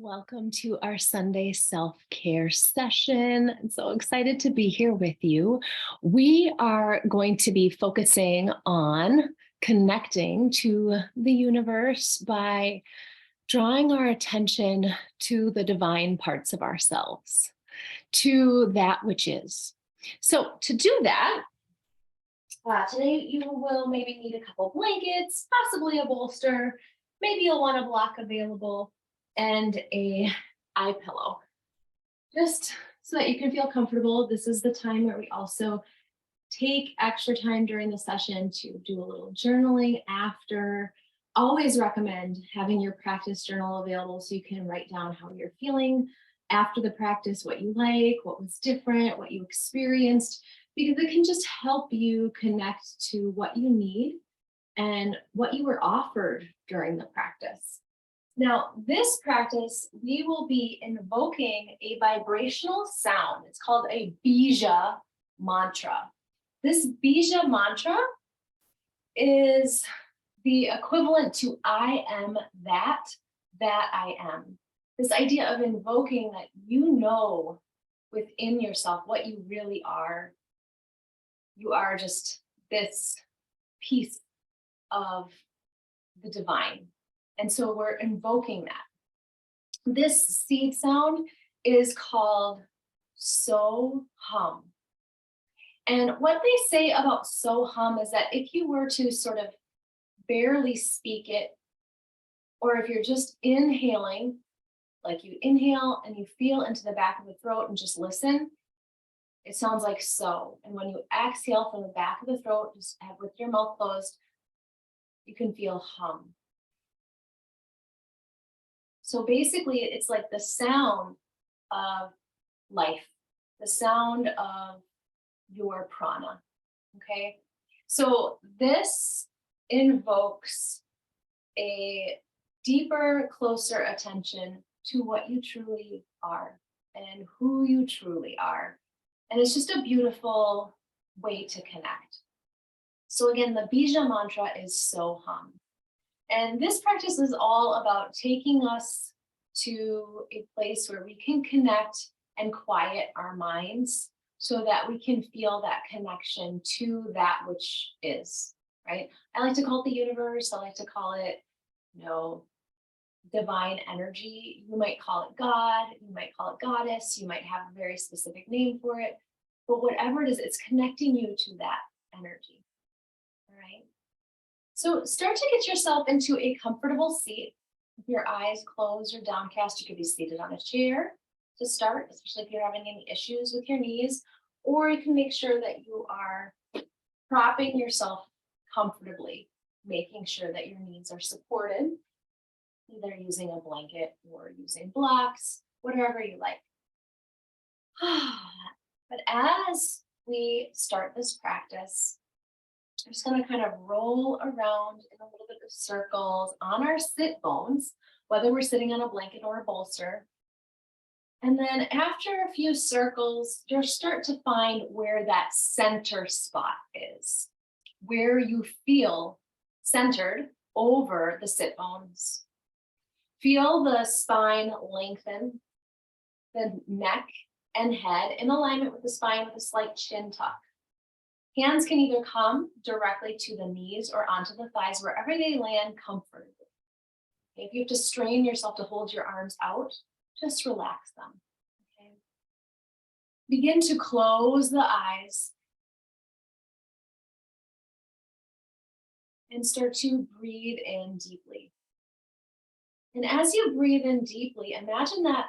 Welcome to our Sunday self-care session. I'm so excited to be here with you. We are going to be focusing on connecting to the universe by drawing our attention to the divine parts of ourselves, to that which is. So to do that, today you will maybe need a couple blankets, possibly a bolster. Maybe you'll want a block available and a eye pillow, just so that you can feel comfortable. This is the time where we also take extra time during the session to do a little journaling after. Always recommend having your practice journal available so you can write down how you're feeling after the practice, what you like, what was different, what you experienced, because it can just help you connect to what you need and what you were offered during the practice. Now, this practice, we will be invoking a vibrational sound. It's called a bija mantra. This bija mantra is the equivalent to I am that I am. This idea of invoking that you know within yourself what you really are. You are just this piece of the divine. And so we're invoking that. This seed sound is called so hum. And what they say about so hum is that if you were to sort of barely speak it, or if you're just inhaling, like you inhale and you feel into the back of the throat and just listen, it sounds like so. And when you exhale from the back of the throat, just have with your mouth closed, you can feel hum. So basically, it's like the sound of life, the sound of your prana, okay? So this invokes a deeper, closer attention to what you truly are and who you truly are. And it's just a beautiful way to connect. So again, the bija mantra is so hum. And this practice is all about taking us to a place where we can connect and quiet our minds so that we can feel that connection to that which is, right? I like to call it the universe. I like to call it, divine energy. You might call it God, you might call it goddess, you might have a very specific name for it, but whatever it is, it's connecting you to that energy, all right? So start to get yourself into a comfortable seat. With your eyes closed or downcast, you could be seated on a chair to start, especially if you're having any issues with your knees, or you can make sure that you are propping yourself comfortably, making sure that your knees are supported, either using a blanket or using blocks, whatever you like. But as we start this practice, I'm just going to kind of roll around in a little bit of circles on our sit bones, whether we're sitting on a blanket or a bolster. And then after a few circles, you'll start to find where that center spot is, where you feel centered over the sit bones. Feel the spine lengthen, the neck and head in alignment with the spine with a slight chin tuck. Hands can either come directly to the knees or onto the thighs, wherever they land comfortably. Okay, if you have to strain yourself to hold your arms out, just relax them. Okay. Begin to close the eyes and start to breathe in deeply. And as you breathe in deeply, imagine that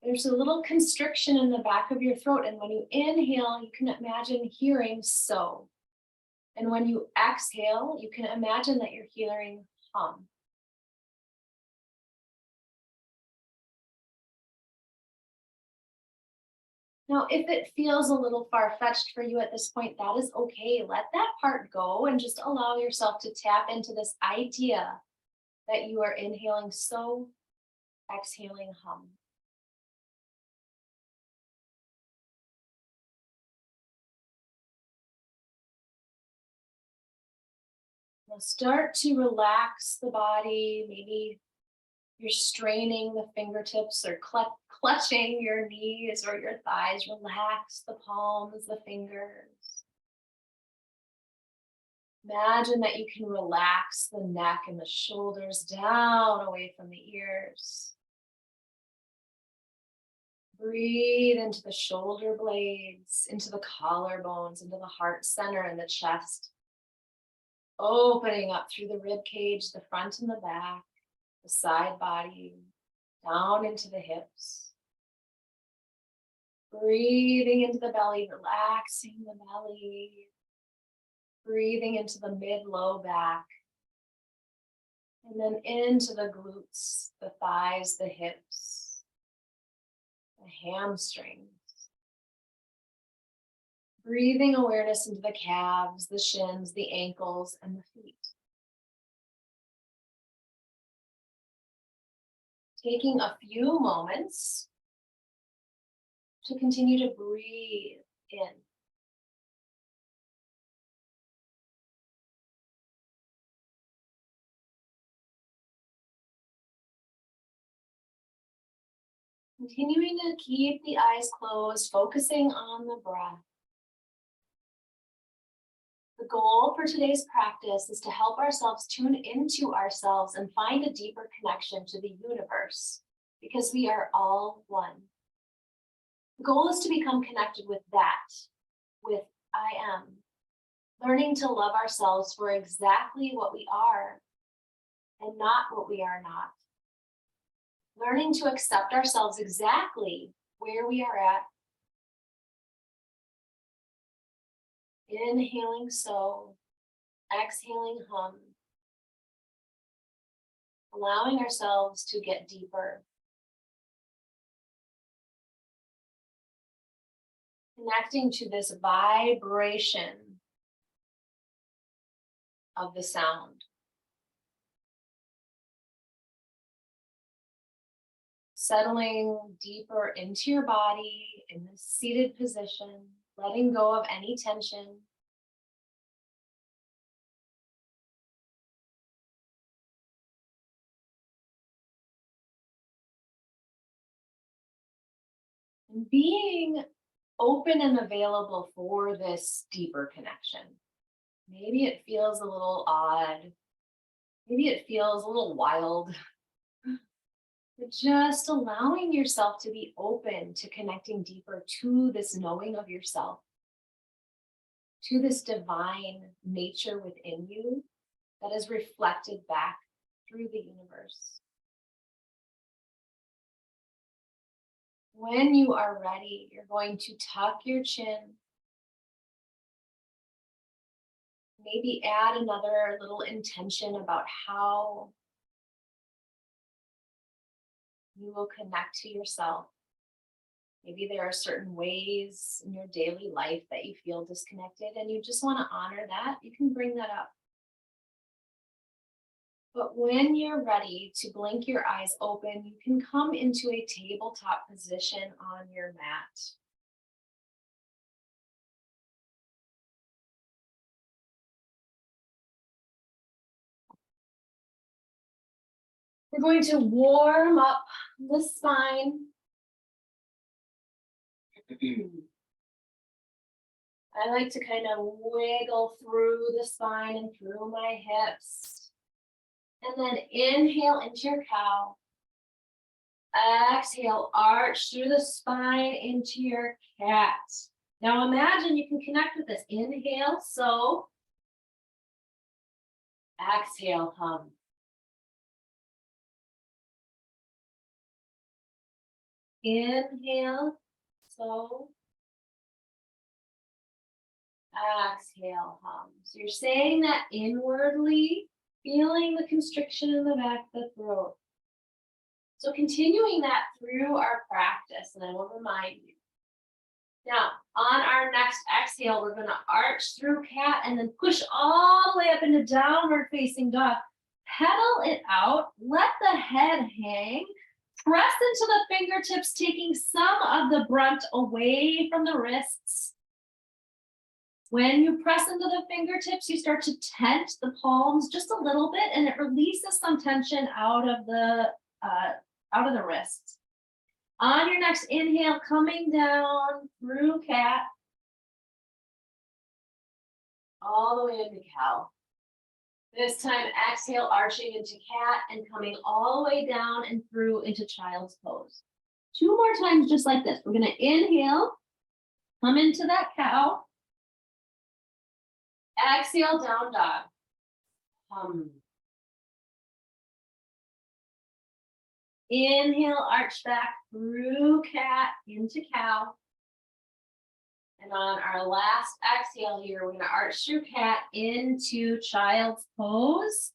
there's a little constriction in the back of your throat. And when you inhale, you can imagine hearing so. And when you exhale, you can imagine that you're hearing hum. Now, if it feels a little far-fetched for you at this point, that is okay. Let that part go and just allow yourself to tap into this idea that you are inhaling so, exhaling hum. Now start to relax the body, maybe You're straining the fingertips or clutching your knees or your thighs. Relax the palms, the fingers. Imagine that you can relax the neck and the shoulders down away from the ears. Breathe into the shoulder blades, into the collarbones, into the heart center and the chest. Opening up through the rib cage, the front and the back, the side body, down into the hips. Breathing into the belly, relaxing the belly. Breathing into the mid-low back. And then into the glutes, the thighs, the hips, the hamstrings. Breathing awareness into the calves, the shins, the ankles, and the feet. Taking a few moments to continue to breathe in. Continuing to keep the eyes closed, focusing on the breath. The goal for today's practice is to help ourselves tune into ourselves and find a deeper connection to the universe, because we are all one. The goal is to become connected with that, with I am, learning to love ourselves for exactly what we are and not what we are not. Learning to accept ourselves exactly where we are at. Inhaling so, exhaling hum. Allowing ourselves to get deeper. Connecting to this vibration of the sound. Settling deeper into your body in this seated position, letting go of any tension. And being open and available for this deeper connection. Maybe it feels a little odd. Maybe it feels a little wild. But just allowing yourself to be open to connecting deeper to this knowing of yourself, to this divine nature within you that is reflected back through the universe. When you are ready, you're going to tuck your chin. Maybe add another little intention about how you will connect to yourself. Maybe there are certain ways in your daily life that you feel disconnected and you just want to honor that. You can bring that up. But when you're ready to blink your eyes open, you can come into a tabletop position on your mat. We're going to warm up the spine. I like to kind of wiggle through the spine and through my hips. And then inhale into your cow. Exhale, arch through the spine into your cat. Now imagine you can connect with this. Inhale, so. Exhale, hum. Inhale, so. Exhale, hum. So you're saying that inwardly, feeling the constriction in the back of the throat. So continuing that through our practice, and I will remind you. Now, on our next exhale, we're going to arch through cat and then push all the way up into downward facing dog. Pedal it out, let the head hang, press into the fingertips, taking some of the brunt away from the wrists. When you press into the fingertips, you start to tent the palms just a little bit, and it releases some tension out of the out of the wrists. On your next inhale, coming down through cat, all the way into cow. This time, exhale, arching into cat and coming all the way down and through into child's pose. 2 more times just like this. We're going to inhale, come into that cow. Exhale, down dog. Inhale, arch back through cat into cow. And on our last exhale here, we're going to arch through cat into child's pose.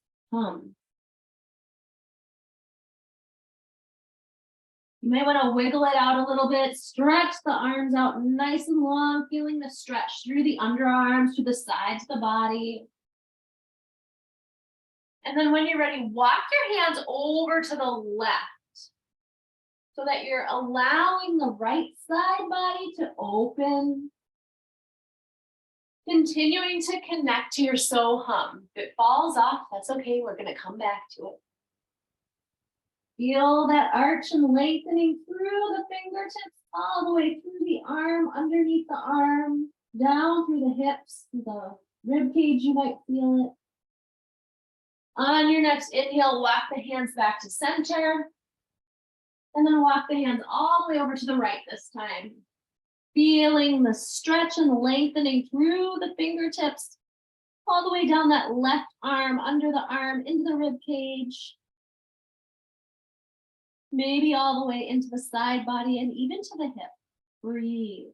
You may want to wiggle it out a little bit, stretch the arms out nice and long, feeling the stretch through the underarms, through the sides of the body. And then when you're ready, walk your hands over to the left so that you're allowing the right side body to open. Continuing to connect to your so hum. If it falls off, that's okay. We're going to come back to it. Feel that arch and lengthening through the fingertips, all the way through the arm, underneath the arm, down through the hips, the rib cage, you might feel it. On your next inhale, walk the hands back to center. And then walk the hands all the way over to the right this time. Feeling the stretch and lengthening through the fingertips, all the way down that left arm, under the arm, into the rib cage. Maybe all the way into the side body and even to the hip. Breathe.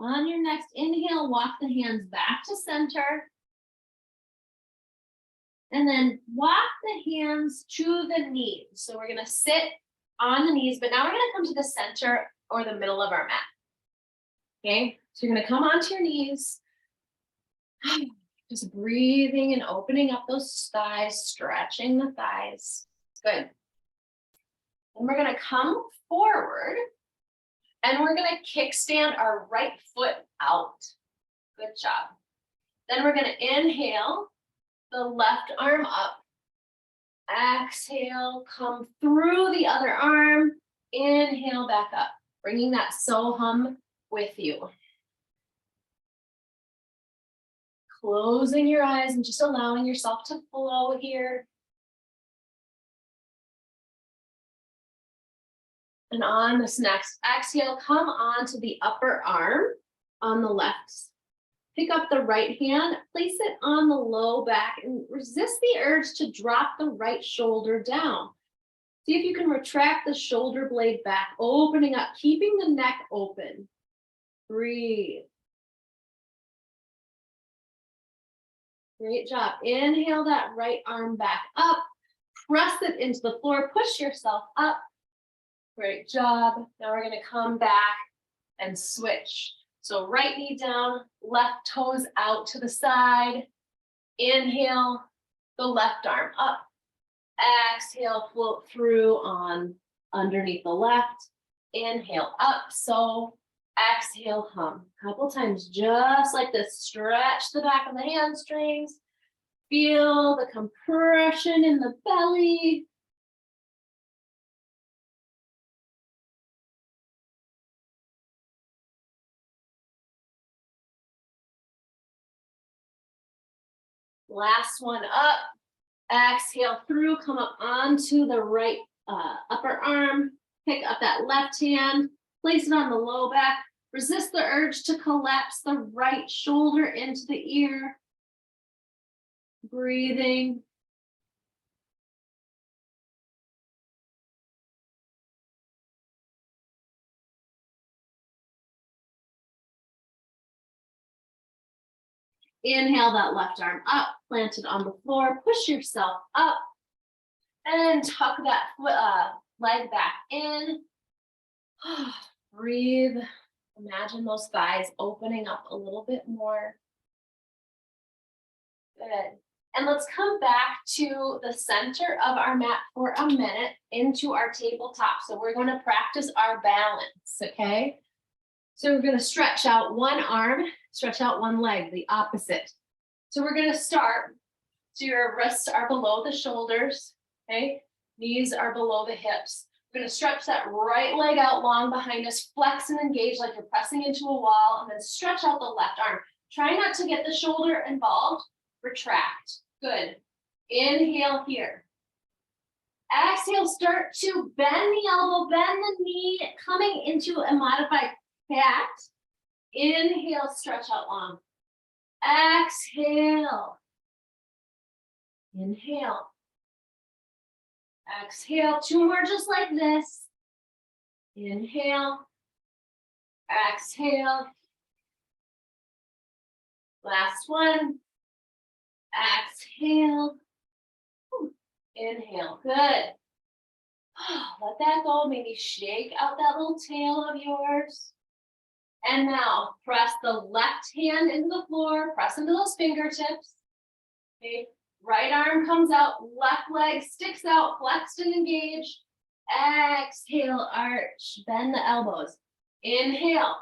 On your next inhale, walk the hands back to center. And then walk the hands to the knees. So we're going to sit on the knees, but now we're going to come to the center or the middle of our mat. Okay, so you're going to come onto your knees. Just breathing and opening up those thighs, stretching the thighs. Good. And we're going to come forward. And we're going to kickstand our right foot out. Good job. Then we're going to inhale the left arm up. Exhale, come through the other arm. Inhale back up, bringing that so hum with you. Closing your eyes and just allowing yourself to flow here. And on this next exhale, come onto the upper arm on the left. Pick up the right hand, place it on the low back, and resist the urge to drop the right shoulder down. See if you can retract the shoulder blade back, opening up, keeping the neck open. Breathe. Great job. Inhale that right arm back up. Press it into the floor. Push yourself up. Great job. Now we're going to come back and switch. So right knee down, left toes out to the side. Inhale, the left arm up. Exhale, float through on underneath the left. Inhale up, so exhale, hum. A couple times just like this. Stretch the back of the hamstrings. Feel the compression in the belly. Last one up. Exhale through, come up onto the right upper arm. Pick up that left hand, place it on the low back. Resist the urge to collapse the right shoulder into the ear. Breathing. Inhale that left arm up, plant it on the floor, push yourself up, and tuck that leg back in. Breathe. Imagine those thighs opening up a little bit more. Good. And let's come back to the center of our mat for a minute into our tabletop. So we're going to practice our balance, okay? So we're going to stretch out one arm, stretch out one leg, the opposite. So we're going to start, so your wrists are below the shoulders, okay? Knees are below the hips. We're going to stretch that right leg out long behind us, flex and engage like you're pressing into a wall, and then stretch out the left arm. Try not to get the shoulder involved, retract. Good. Inhale here. Exhale, start to bend the elbow, bend the knee, coming into a modified cat. Inhale, stretch out long. Exhale. Inhale. Exhale, two more just like this. Inhale. Exhale. Last one. Exhale. Inhale. Good. Let that go. Maybe shake out that little tail of yours. And now press the left hand into the floor. Press into those fingertips. Okay. Right arm comes out. Left leg sticks out. Flexed and engaged. Exhale. Arch. Bend the elbows. Inhale.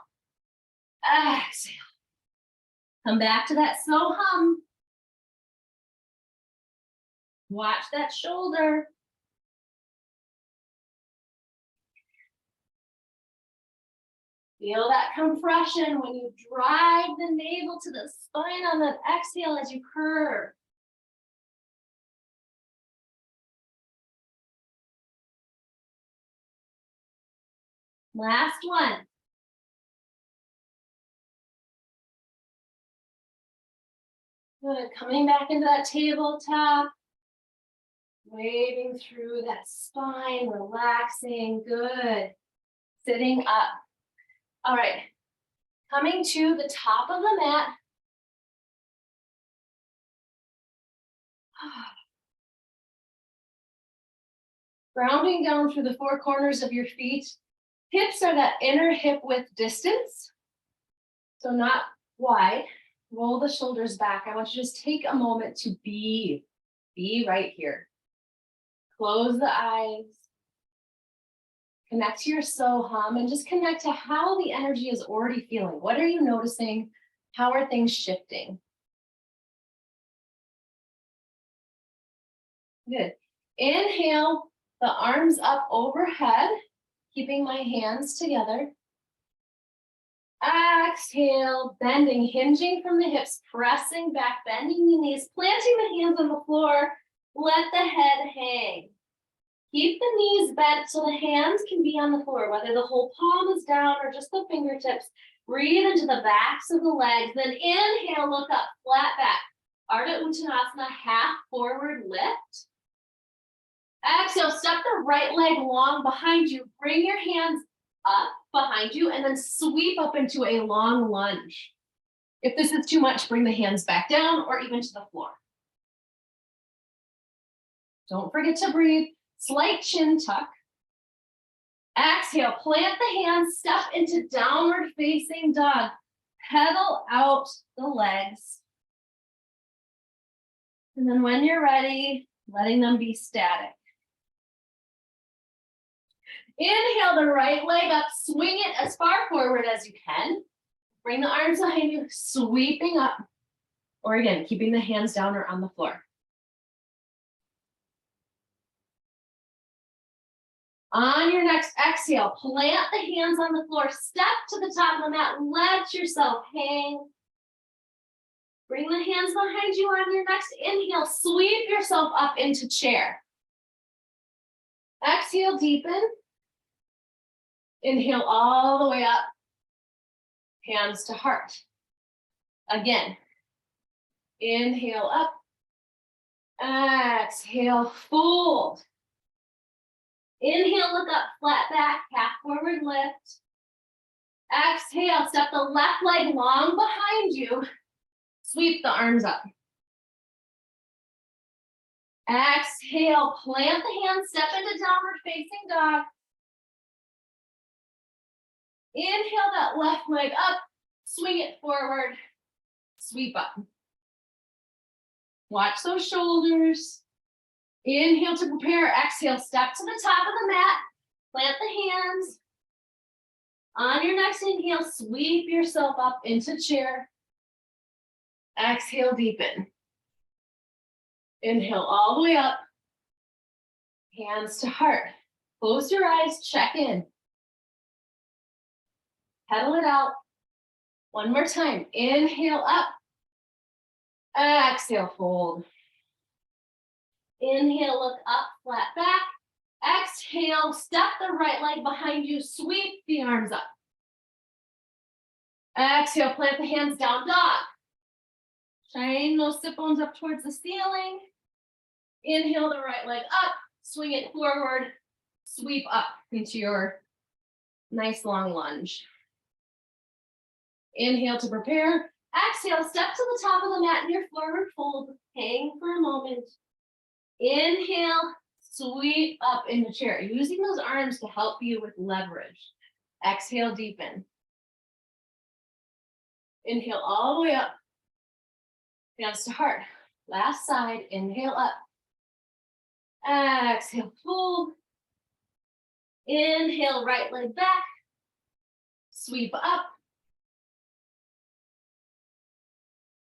Exhale. Come back to that slow hum. Watch that shoulder. Feel that compression when you drive the navel to the spine on that exhale as you curve. Last one. Good. Coming back into that tabletop. Waving through that spine, relaxing. Good. Sitting up. All right. Coming to the top of the mat. Grounding down through the four corners of your feet. Hips are that inner hip width distance. So not wide. Roll the shoulders back. I want you to just take a moment to be right here. Close the eyes. Connect to your so hum and just connect to how the energy is already feeling. What are you noticing? How are things shifting? Good. Inhale, the arms up overhead, keeping my hands together. Exhale, bending, hinging from the hips, pressing back, bending the knees, planting the hands on the floor. Let the head hang. Keep the knees bent so the hands can be on the floor, whether the whole palm is down or just the fingertips. Breathe into the backs of the legs. Then inhale, look up, flat back. Ardha Uttanasana, half forward lift. Exhale, step the right leg long behind you. Bring your hands up behind you and then sweep up into a long lunge. If this is too much, bring the hands back down or even to the floor. Don't forget to breathe. Slight chin tuck. Exhale, plant the hands, step into downward facing dog. Pedal out the legs. And then when you're ready, letting them be static. Inhale the right leg up, swing it as far forward as you can. Bring the arms behind you, sweeping up. Or again, keeping the hands down or on the floor. On your next exhale, plant the hands on the floor, step to the top of the mat, let yourself hang. Bring the hands behind you on your next inhale, sweep yourself up into chair. Exhale, deepen. Inhale all the way up, hands to heart. Again, inhale up, exhale, fold. Inhale, look up, flat back, half forward lift. Exhale, step the left leg long behind you. Sweep the arms up. Exhale, plant the hands, step into downward facing dog. Inhale that left leg up, swing it forward, sweep up. Watch those shoulders. Inhale to prepare. Exhale, step to the top of the mat. Plant the hands. On your next inhale, sweep yourself up into chair. Exhale, deepen. Inhale all the way up. Hands to heart. Close your eyes, check in. Pedal it out. One more time. Inhale up. Exhale, fold. Inhale, look up, flat back. Exhale, step the right leg behind you, sweep the arms up. Exhale, plant the hands down dog. Shine those sit bones up towards the ceiling. Inhale the right leg up, swing it forward, sweep up into your nice long lunge. Inhale to prepare. Exhale, step to the top of the mat in your forward fold. Hang for a moment. Inhale, sweep up in the chair, using those arms to help you with leverage. Exhale, deepen. Inhale all the way up. Hands to heart. Last side, inhale up. Exhale, fold. Inhale, right leg back. Sweep up.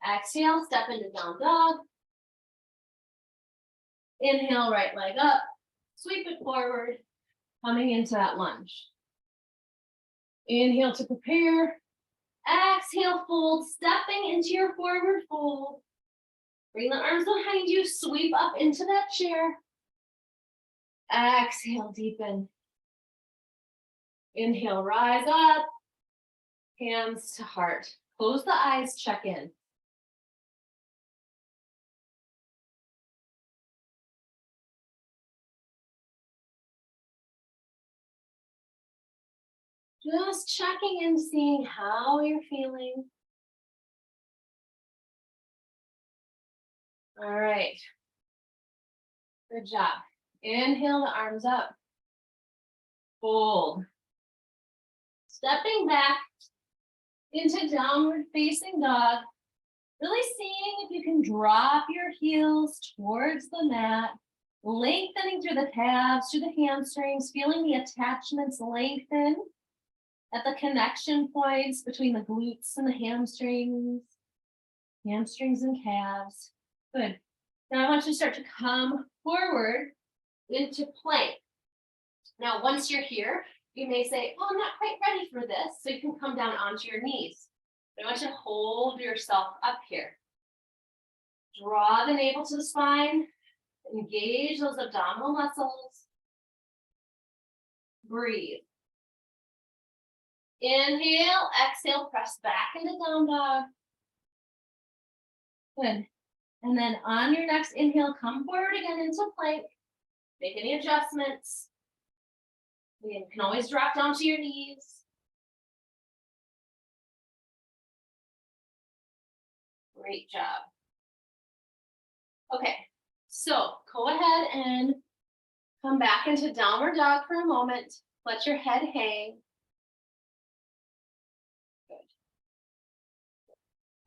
Exhale, step into down dog. Inhale, right leg up. Sweep it forward, coming into that lunge. Inhale to prepare. Exhale, fold, stepping into your forward fold. Bring the arms behind you, sweep up into that chair. Exhale, deepen. Inhale, rise up. Hands to heart. Close the eyes, check in. Just checking in, seeing how you're feeling. All right. Good job. Inhale the arms up. Fold. Stepping back into downward facing dog. Really seeing if you can drop your heels towards the mat. Lengthening through the calves, through the hamstrings, feeling the attachments lengthen at the connection points between the glutes and the hamstrings and calves. Good. Now I want you to start to come forward into plank. Now, once you're here, you may say, oh, I'm not quite ready for this. So you can come down onto your knees. But I want you to hold yourself up here. Draw the navel to the spine. Engage those abdominal muscles. Breathe. Inhale, exhale, press back into down dog. Good. And then on your next inhale, come forward again into plank. Make any adjustments. You can always drop down to your knees. Great job. Okay, so go ahead and come back into downward dog for a moment. Let your head hang. Good.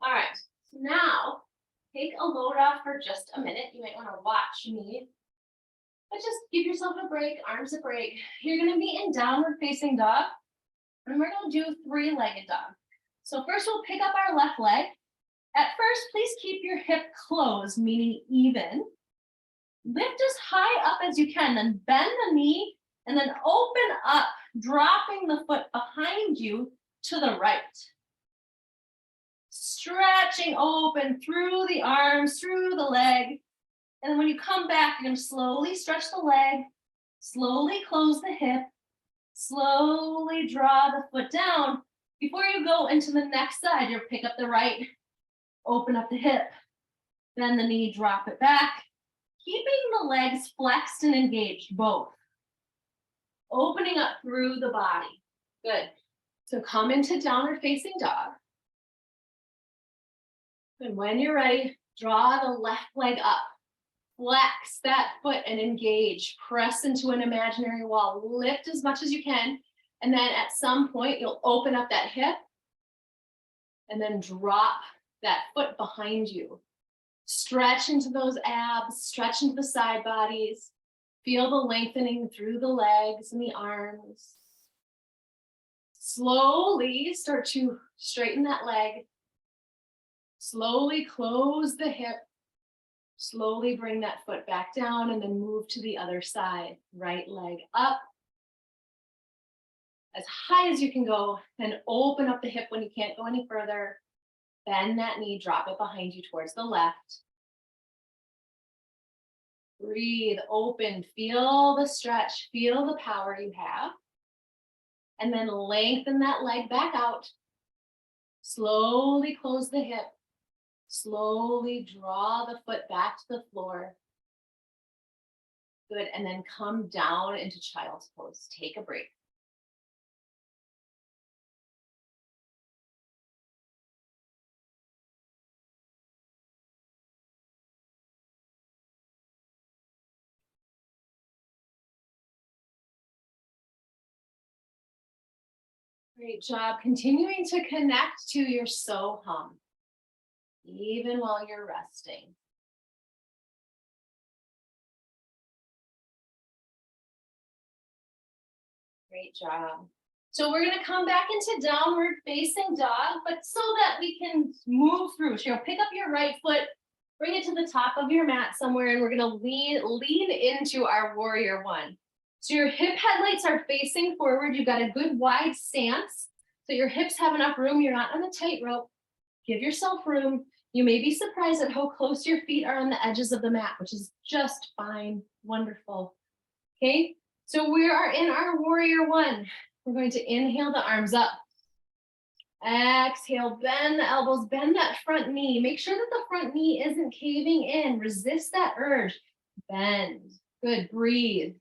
All right, so now take a load off for just a minute. You might want to watch me. But just give yourself a break, arms a break. You're going to be in downward facing dog. And we're going to do three-legged dog. So first we'll pick up our left leg. At first, please keep your hip closed, meaning even. Lift as high up as you can, then bend the knee, and then open up, dropping the foot behind you to the right. Stretching open through the arms, through the leg. And when you come back, you're going to slowly stretch the leg, slowly close the hip, slowly draw the foot down. Before you go into the next side, you'll pick up the right, open up the hip, bend the knee, drop it back, keeping the legs flexed and engaged, both. Opening up through the body. Good. So come into downward facing dog. And when you're ready, draw the left leg up. Flex that foot and engage. Press into an imaginary wall. Lift as much as you can. And then at some point, you'll open up that hip and then drop that foot behind you Stretch into those abs, stretch into the side bodies. Feel the lengthening through the legs and the arms. Slowly start to straighten that leg. Slowly close the hip. Slowly bring that foot back down and then move to the other side. Right leg up. As high as you can go, then open up the hip when you can't go any further. Bend that knee, drop it behind you towards the left. Breathe, open, feel the stretch, feel the power you have. And then lengthen that leg back out. Slowly close the hip. Slowly draw the foot back to the floor. Good, and then come down into child's pose. Take a break. Great job. Continuing to connect to your so hum, even while you're resting. Great job. So we're going to come back into downward facing dog, but so that we can move through. So you'll pick up your right foot, bring it to the top of your mat somewhere, and we're going to lean into our warrior one. So your hip headlights are facing forward. You've got a good wide stance. So your hips have enough room. You're not on a tightrope. Give yourself room. You may be surprised at how close your feet are on the edges of the mat, which is just fine. Wonderful. Okay, so we are in our warrior one. We're going to inhale the arms up. Exhale, bend the elbows, bend that front knee. Make sure that the front knee isn't caving in. Resist that urge. Bend. Good, breathe.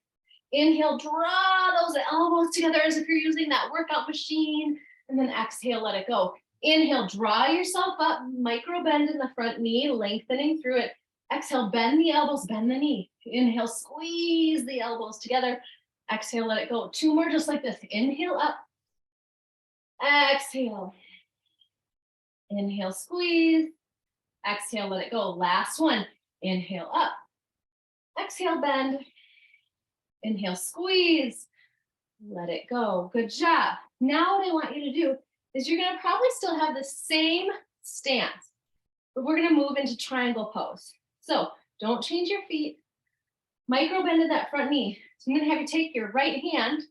Inhale, draw those elbows together as if you're using that workout machine. And then exhale, let it go. Inhale, draw yourself up, micro bend in the front knee, lengthening through it. Exhale, bend the elbows, bend the knee. Inhale, squeeze the elbows together. Exhale, let it go. Two more just like this. Inhale up. Exhale. Inhale, squeeze. Exhale, let it go. Last one. Inhale up. Exhale, bend. Inhale, squeeze. Let it go. Good job. Now what I want you to do is you're going to probably still have the same stance, but we're going to move into triangle pose. So don't change your feet. Micro bend in that front knee. So I'm going to have you take your right hand,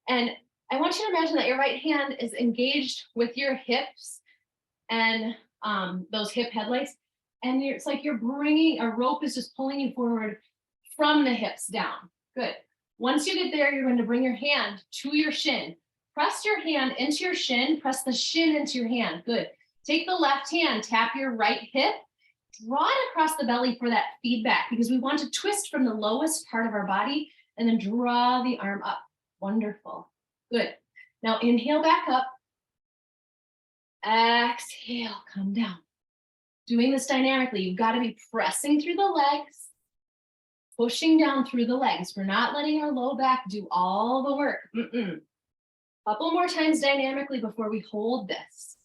and I want you to imagine that your right hand is engaged with your hips and those hip headlights. And it's like you're bringing, a rope is just pulling you forward from the hips down. Good. Once you get there, you're going to bring your hand to your shin. Press your hand into your shin. Press the shin into your hand. Good. Take the left hand, tap your right hip, draw it across the belly for that feedback, because we want to twist from the lowest part of our body and then draw the arm up. Wonderful. Good. Now inhale back up. Exhale, come down. Doing this dynamically, you've got to be pressing through the legs, pushing down through the legs. We're not letting our low back do all the work. Couple more times dynamically before we hold this.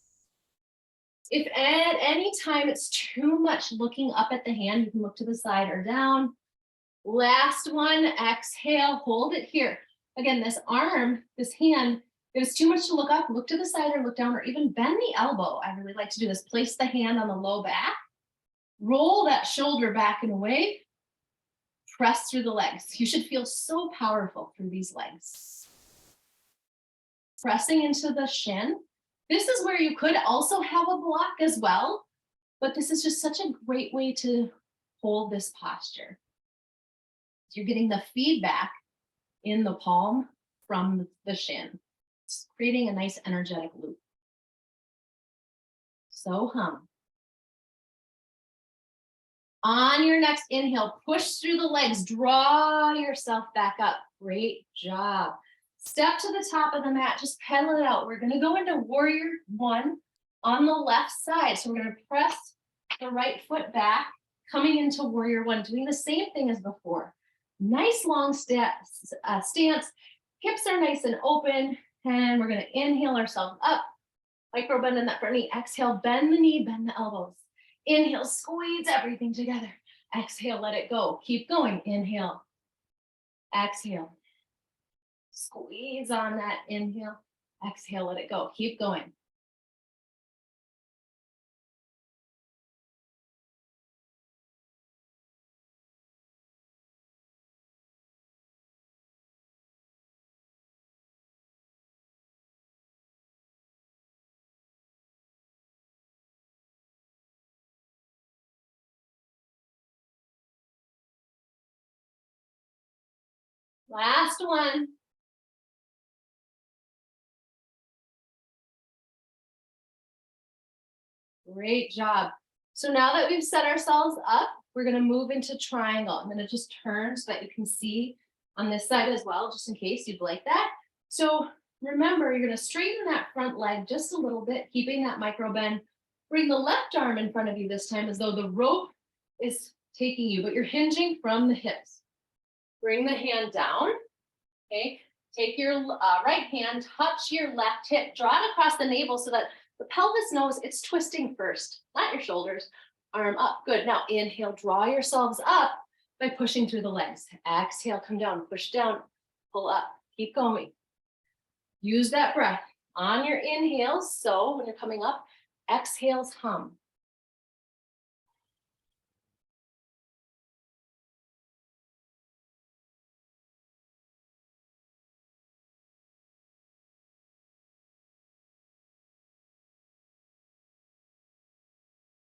If at any time it's too much looking up at the hand, you can look to the side or down. Last one, exhale, hold it here. Again, this arm, this hand, if it's too much to look up, look to the side or look down, or even bend the elbow. I really like to do this. Place the hand on the low back, roll that shoulder back and away, press through the legs. You should feel so powerful through these legs. Pressing into the shin. This is where you could also have a block as well, but this is just such a great way to hold this posture. You're getting the feedback in the palm from the shin. It's creating a nice energetic loop. So hum. On your next inhale, push through the legs, draw yourself back up. Great job. Step to the top of the mat, just pedal it out. We're gonna go into warrior one on the left side. So we're gonna press the right foot back, coming into warrior one, doing the same thing as before. Nice long stance, hips are nice and open, and we're going to inhale ourselves up, micro bend in that front knee, exhale, bend the knee, bend the elbows. Inhale, squeeze everything together. Exhale, let it go. Keep going. Inhale. Exhale. Squeeze on that inhale. Exhale, let it go. Keep going. Last one. Great job. So now that we've set ourselves up, we're going to move into triangle. I'm going to just turn so that you can see on this side as well, just in case you'd like that. So remember, you're going to straighten that front leg just a little bit, keeping that micro bend. Bring the left arm in front of you this time as though the rope is taking you, but you're hinging from the hips. Bring the hand down. Okay. Take your right hand, touch your left hip, draw it across the navel so that the pelvis knows it's twisting first, not your shoulders. Arm up. Good. Now inhale, draw yourselves up by pushing through the legs. Exhale, come down, push down, pull up. Keep going. Use that breath on your inhales. So when you're coming up, exhales, hum.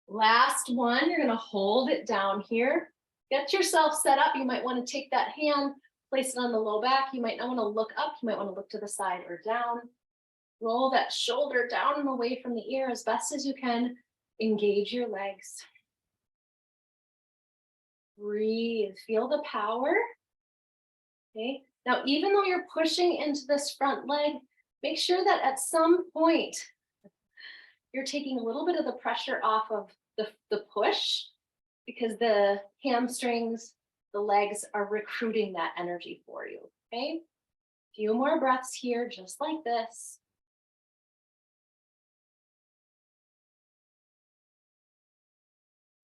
Last one, you're going to hold it down here. Get yourself set up. You might want to take that hand, place it on the low back. You might not want to look up. You might want to look to the side or down. Roll that shoulder down and away from the ear as best as you can. Engage your legs. Breathe. Feel the power. Okay. Now, even though you're pushing into this front leg, make sure that at some point you're taking a little bit of the pressure off of the push, because the hamstrings, the legs are recruiting that energy for you, okay? Few more breaths here, just like this.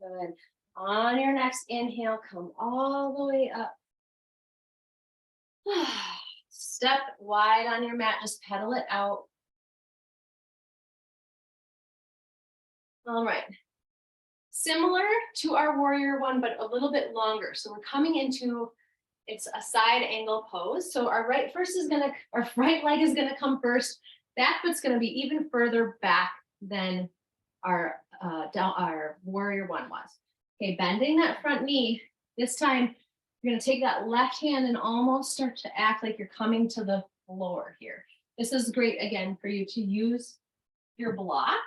Good. On your next inhale, come all the way up. Step wide on your mat, just pedal it out. All right. Similar to our warrior one, but a little bit longer. So we're coming into, it's a side angle pose. So our right leg is gonna come first. Back foot's gonna be even further back than our warrior one was. Okay, bending that front knee. This time, you're gonna take that left hand and almost start to act like you're coming to the floor here. This is great, again, for you to use your block.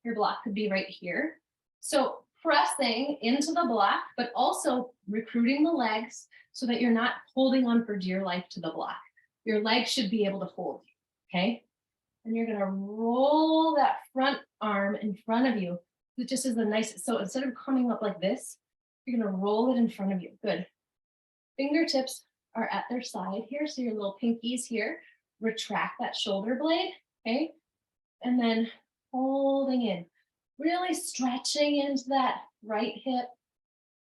Your block could be right here. So pressing into the block, but also recruiting the legs so that you're not holding on for dear life to the block. Your legs should be able to hold you, okay? And you're gonna roll that front arm in front of you. It just is a nice, so instead of coming up like this, you're gonna roll it in front of you. Good. Fingertips are at their side here, so your little pinkies here. Retract that shoulder blade, okay? And then holding in. Really stretching into that right hip,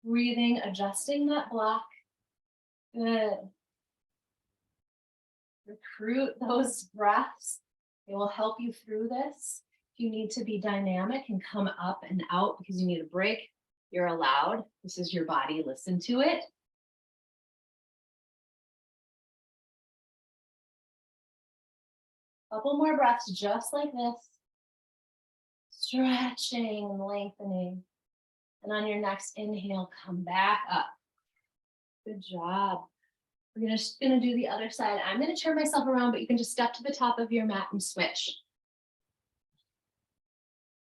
breathing, adjusting that block. Good. Recruit those breaths. It will help you through this. If you need to be dynamic and come up and out because you need a break, you're allowed. This is your body. Listen to it. Couple more breaths just like this. Stretching and lengthening. And on your next inhale, come back up. Good job. We're just gonna do the other side. I'm gonna turn myself around, but you can just step to the top of your mat and switch.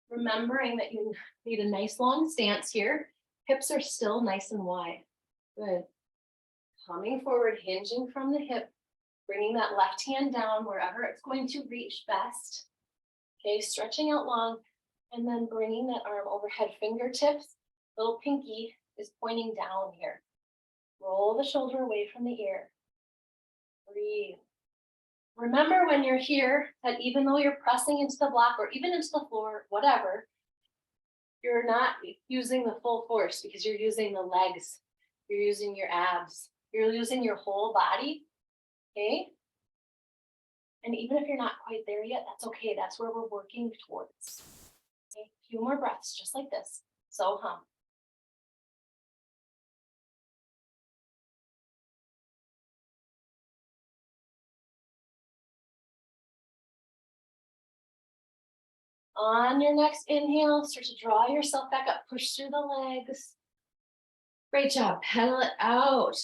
Remembering that you need a nice long stance here. Hips are still nice and wide. Good. Coming forward, hinging from the hip, bringing that left hand down wherever it's going to reach best. Okay, stretching out long. And then bringing that arm overhead, fingertips, little pinky is pointing down here. Roll the shoulder away from the ear. Breathe. Remember when you're here that even though you're pressing into the block or even into the floor, whatever, you're not using the full force because you're using the legs, you're using your abs, you're using your whole body, okay? And even if you're not quite there yet, that's okay. That's where we're working towards. Okay? A few more breaths, just like this. So hum. On your next inhale, start to draw yourself back up, push through the legs. Great job, pedal it out.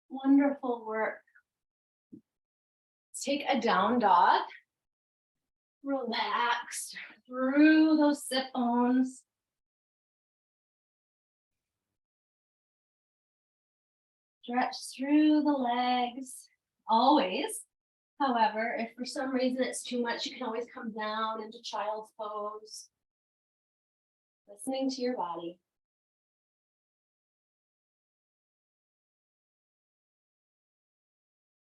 Wonderful work. Let's take a down dog. Relax through those sit bones. Stretch through the legs, always. However, if for some reason it's too much, you can always come down into child's pose. Listening to your body.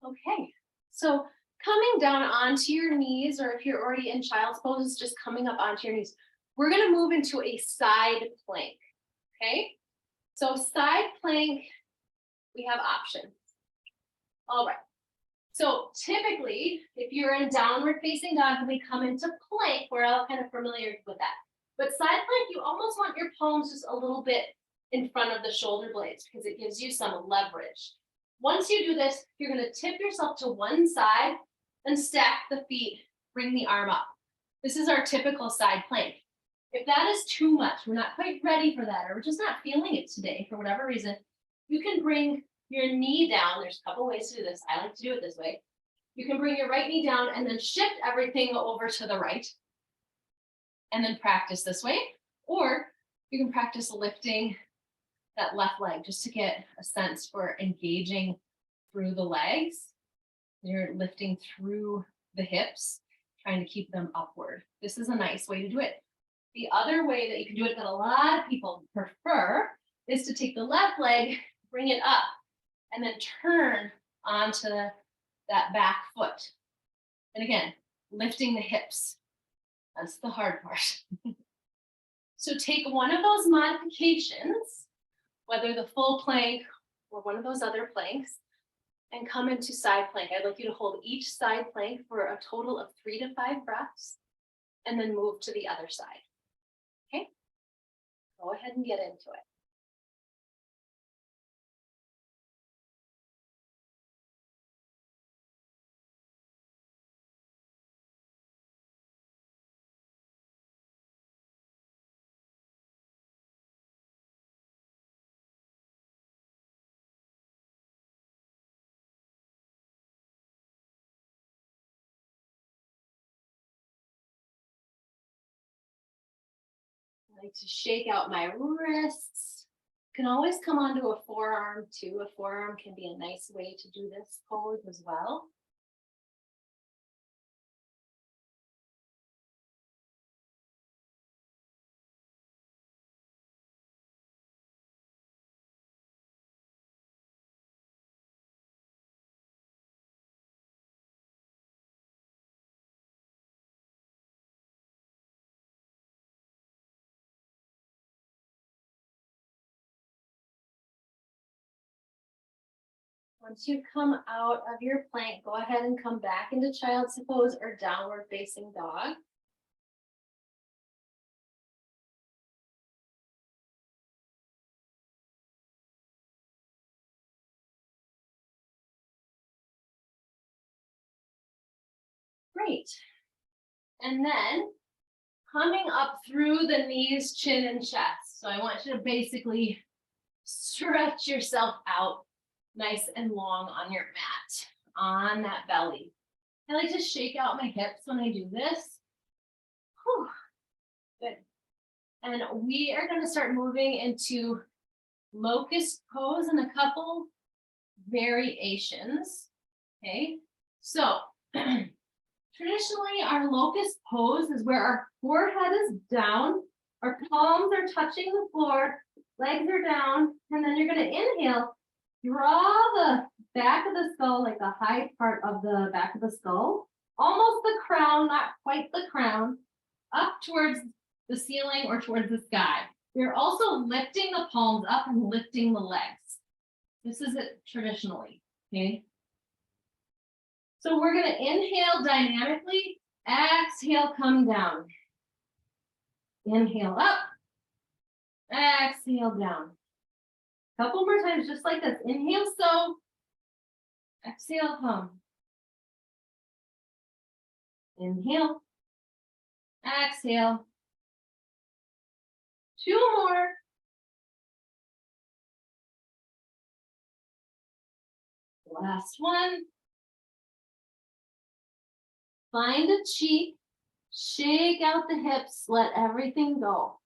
Okay, so coming down onto your knees, or if you're already in child's pose, just coming up onto your knees. We're gonna move into a side plank, okay? So side plank, we have options. All right. So typically, if you're in downward facing dog, we come into plank. We're all kind of familiar with that. But side plank, you almost want your palms just a little bit in front of the shoulder blades because it gives you some leverage. Once you do this, you're going to tip yourself to one side and stack the feet, bring the arm up. This is our typical side plank. If that is too much, we're not quite ready for that, or we're just not feeling it today for whatever reason, you can bring your knee down. There's a couple ways to do this. I like to do it this way. You can bring your right knee down and then shift everything over to the right and then practice this way. Or you can practice lifting that left leg just to get a sense for engaging through the legs. You're lifting through the hips, trying to keep them upward. This is a nice way to do it. The other way that you can do it that a lot of people prefer is to take the left leg, bring it up, and then turn onto that back foot. And again, lifting the hips. That's the hard part. So take one of those modifications, whether the full plank or one of those other planks, and come into side plank. I'd like you to hold each side plank for a total of 3 to 5 breaths, and then move to the other side. Okay? Go ahead and get into it. I like to shake out my wrists. Can always come onto a forearm too. A forearm can be a nice way to do this pose as well. Once you come out of your plank, go ahead and come back into child's pose or downward facing dog. Great. And then coming up through the knees, chin, and chest. So I want you to basically stretch yourself out nice and long on your mat, on that belly. I like to shake out my hips when I do this. Whew. Good. And we are going to start moving into locust pose in a couple variations. Okay, so traditionally our locust pose is where our forehead is down, our palms are touching the floor, legs are down, and then you're going to inhale, draw the back of the skull, like the high part of the back of the skull, almost the crown, not quite the crown, up towards the ceiling or towards the sky. We're also lifting the palms up and lifting the legs. This is it traditionally, okay? So we're gonna inhale dynamically, exhale, come down. Inhale up, exhale down. Couple more times, just like this. Inhale, so, exhale, come. Inhale, exhale. 2 more. Last one. Find a cheek, shake out the hips, let everything go.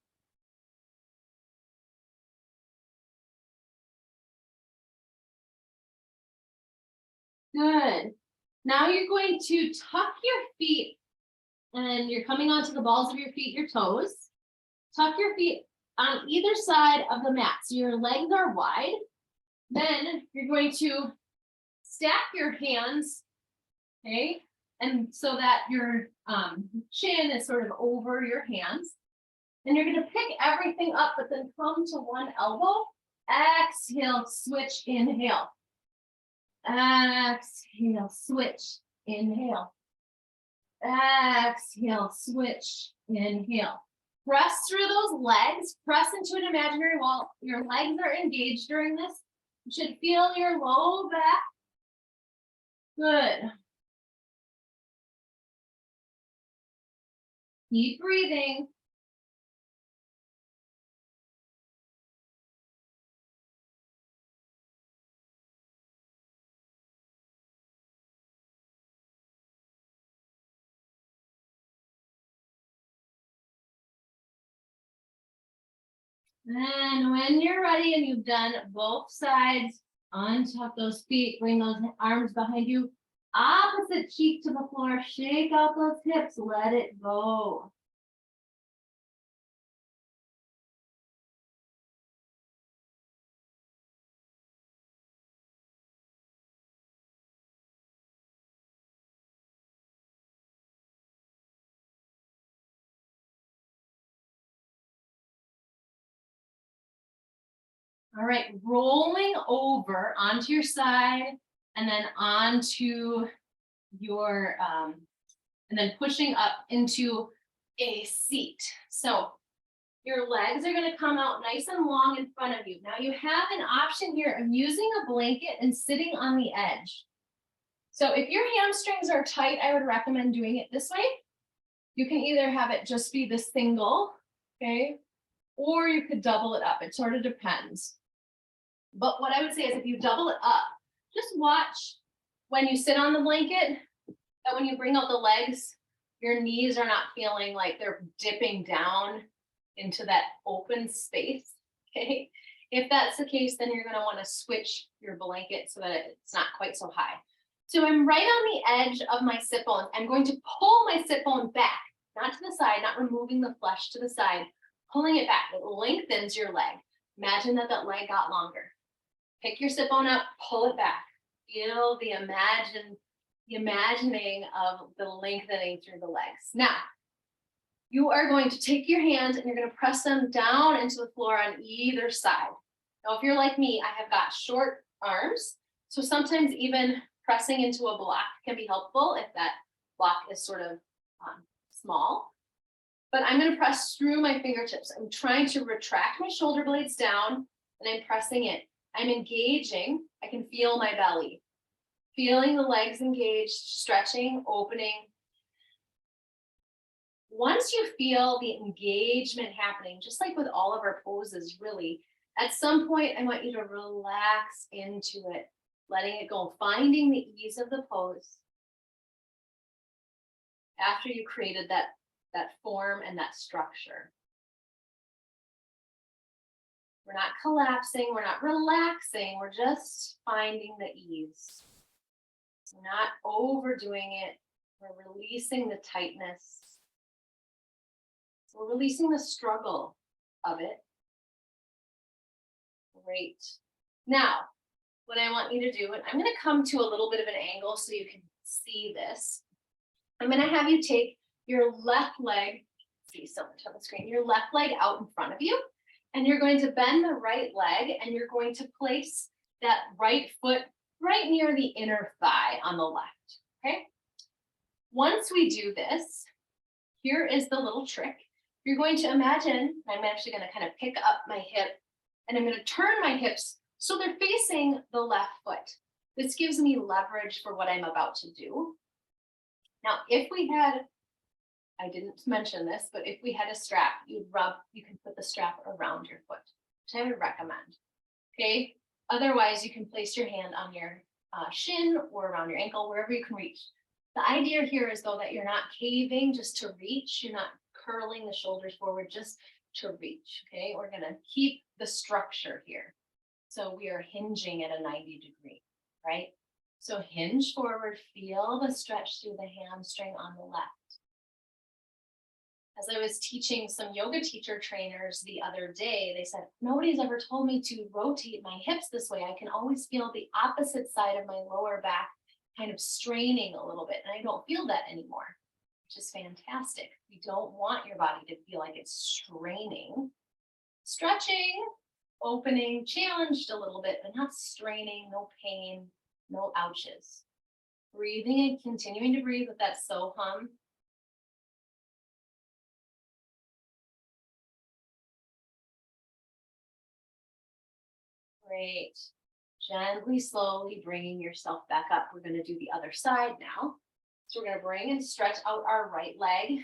Good. Now you're going to tuck your feet and you're coming onto the balls of your feet, your toes. Tuck your feet on either side of the mat. So your legs are wide. Then you're going to stack your hands, okay? And so that your chin is sort of over your hands. And you're gonna pick everything up, but then come to one elbow. Exhale, switch, inhale. Exhale, switch, inhale. Exhale, switch, inhale. Press through those legs, press into an imaginary wall. Your legs are engaged during this. You should feel your low back. Good. Keep breathing. And when you're ready and you've done both sides, untuck those feet, bring those arms behind you, opposite cheek to the floor, shake out those hips, let it go. All right, rolling over onto your side and then onto your, and then pushing up into a seat. So your legs are gonna come out nice and long in front of you. Now you have an option here of using a blanket and sitting on the edge. So if your hamstrings are tight, I would recommend doing it this way. You can either have it just be the single, okay? Or you could double it up, it sort of depends. But what I would say is if you double it up, just watch when you sit on the blanket, that when you bring out the legs, your knees are not feeling like they're dipping down into that open space, okay? If that's the case, then you're gonna wanna switch your blanket so that it's not quite so high. So I'm right on the edge of my sit bone. I'm going to pull my sit bone back, not to the side, not removing the flesh to the side, pulling it back. It lengthens your leg. Imagine that that leg got longer. Pick your sit bone up, pull it back. Feel the imagining of the lengthening through the legs. Now, you are going to take your hands and you're going to press them down into the floor on either side. Now, if you're like me, I have got short arms. So sometimes even pressing into a block can be helpful if that block is sort of small. But I'm going to press through my fingertips. I'm trying to retract my shoulder blades down and I'm pressing it. I'm engaging. I can feel my belly. Feeling the legs engaged, stretching, opening. Once you feel the engagement happening, just like with all of our poses, really, at some point, I want you to relax into it, letting it go, finding the ease of the pose. After you created that form and that structure. We're not collapsing, we're not relaxing, we're just finding the ease. We're not overdoing it, we're releasing the tightness. We're releasing the struggle of it. Great. Now, what I want you to do, and I'm going to come to a little bit of an angle so you can see this. I'm going to have you take your left leg, see so much on the screen. Your left leg out in front of you, and you're going to bend the right leg, and you're going to place that right foot right near the inner thigh on the left, okay? Once we do this, here is the little trick. You're going to imagine, I'm actually going to kind of pick up my hip, and I'm going to turn my hips so they're facing the left foot. This gives me leverage for what I'm about to do. Now, if we had, I didn't mention this, but if we had a strap, you can put the strap around your foot, which I would recommend, okay? Otherwise, you can place your hand on your shin or around your ankle, wherever you can reach. The idea here is, though, that you're not caving just to reach. You're not curling the shoulders forward just to reach, okay? We're going to keep the structure here. So we are hinging at a 90 degree, right? So hinge forward, feel the stretch through the hamstring on the left. As I was teaching some yoga teacher trainers the other day, they said, nobody's ever told me to rotate my hips this way. I can always feel the opposite side of my lower back kind of straining a little bit, and I don't feel that anymore, which is fantastic. You don't want your body to feel like it's straining. Stretching, opening, challenged a little bit, but not straining, no pain, no ouches. Breathing and continuing to breathe with that so hum. Great. Gently, slowly bringing yourself back up. We're going to do the other side now. So we're going to bring and stretch out our right leg.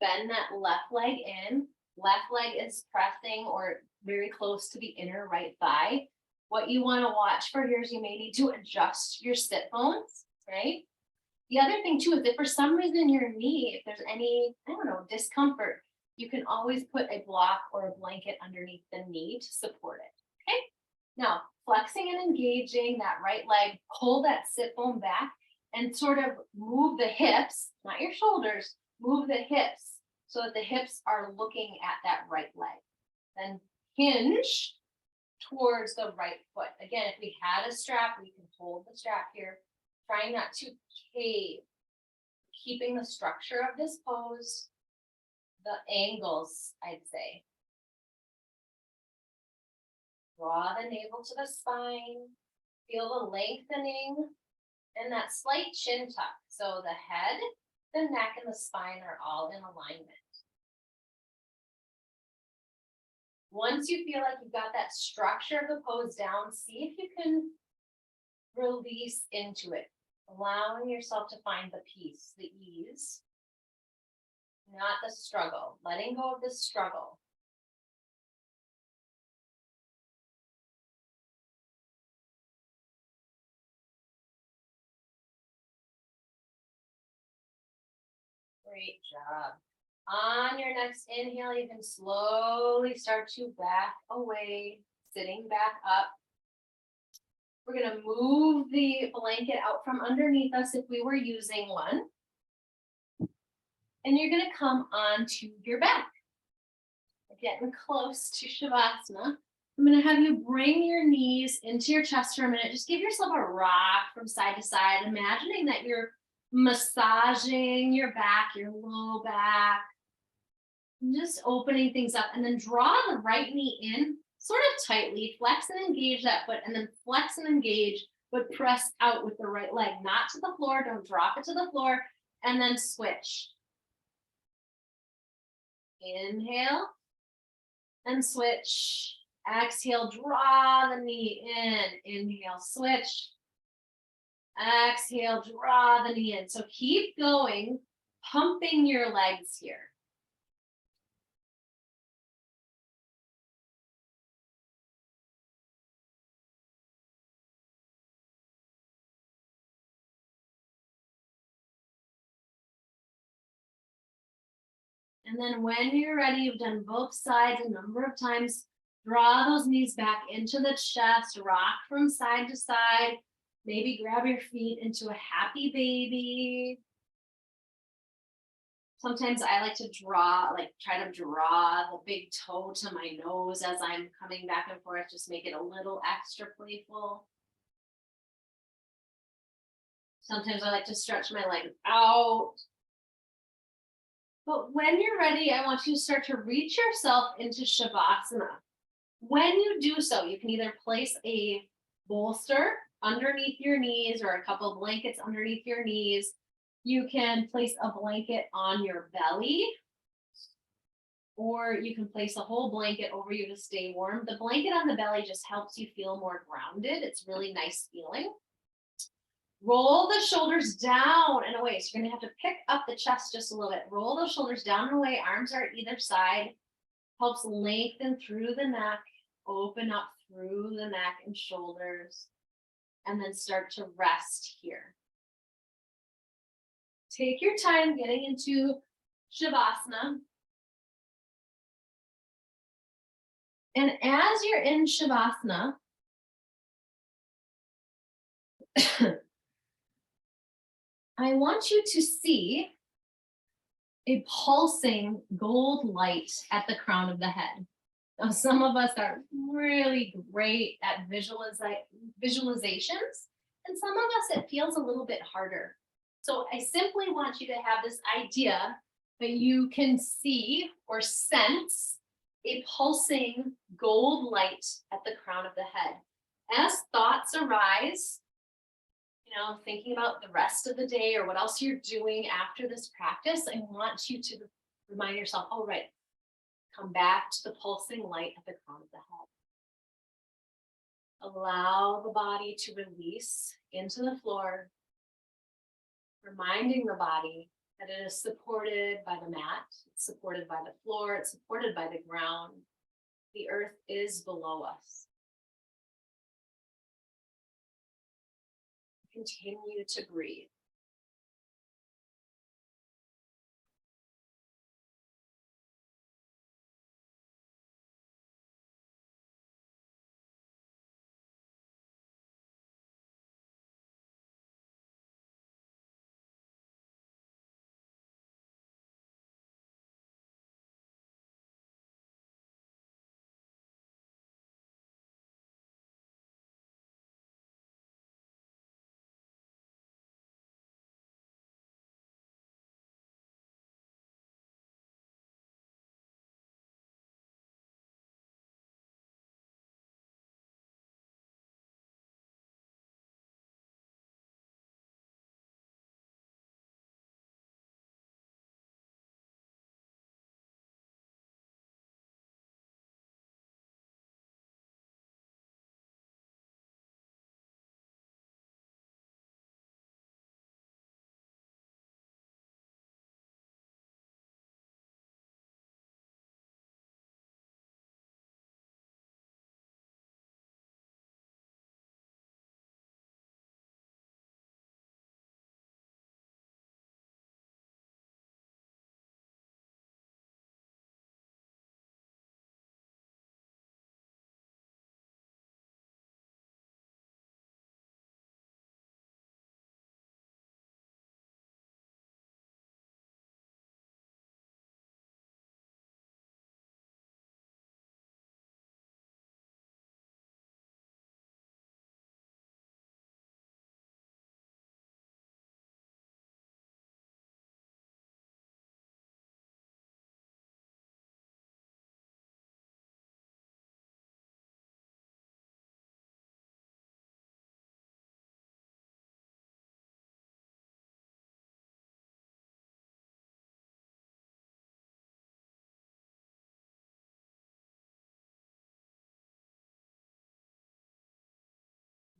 Bend that left leg in. Left leg is pressing or very close to the inner right thigh. What you want to watch for here is you may need to adjust your sit bones, right? The other thing too is that for some reason your knee, if there's any, discomfort, you can always put a block or a blanket underneath the knee to support it, okay? Now, flexing and engaging that right leg, pull that sit bone back and sort of move the hips, not your shoulders, move the hips so that the hips are looking at that right leg. Then hinge towards the right foot. Again, if we had a strap, we can hold the strap here, trying not to cave, keeping the structure of this pose, the angles, I'd say. Draw the navel to the spine, feel the lengthening and that slight chin tuck. So the head, the neck, and the spine are all in alignment. Once you feel like you've got that structure of the pose down, see if you can release into it, allowing yourself to find the peace, the ease, not the struggle, letting go of the struggle. Great job. On your next inhale, you can slowly start to back away, sitting back up. We're going to move the blanket out from underneath us if we were using one. And you're going to come onto your back. We're getting close to Shavasana. I'm going to have you bring your knees into your chest for a minute. Just give yourself a rock from side to side, imagining that you're massaging your back, your low back, just opening things up, and then draw the right knee in sort of tightly, flex and engage that foot, and then flex and engage, but press out with the right leg, not to the floor. Don't drop it to the floor, and then switch. Inhale and switch. Exhale, draw the knee in. Inhale, switch. Exhale, draw the knee in. So keep going, pumping your legs here. And then when you're ready, you've done both sides a number of times, draw those knees back into the chest, rock from side to side. Maybe grab your feet into a happy baby. Sometimes I like to try to draw the big toe to my nose as I'm coming back and forth, just make it a little extra playful. Sometimes I like to stretch my legs out. But when you're ready, I want you to start to reach yourself into Shavasana. When you do so, you can either place a bolster underneath your knees or a couple of blankets underneath your knees. You can place a blanket on your belly, or you can place a whole blanket over you to stay warm. The blanket on the belly just helps you feel more grounded. It's really nice feeling. Roll the shoulders down and away. So you're going to have to pick up the chest just a little bit. Roll those shoulders down and away. Arms are at either side. Helps lengthen through the neck, open up through the neck and shoulders, and then start to rest here. Take your time getting into Shavasana. And as you're in Shavasana, I want you to see a pulsing gold light at the crown of the head. Now, some of us are really great at visualizations, and some of us it feels a little bit harder. So I simply want you to have this idea that you can see or sense a pulsing gold light at the crown of the head. As thoughts arise, thinking about the rest of the day or what else you're doing after this practice, I want you to remind yourself, oh, right, come back to the pulsing light at the crown of the head. Allow the body to release into the floor, reminding the body that it is supported by the mat, it's supported by the floor, it's supported by the ground. The earth is below us. Continue to breathe.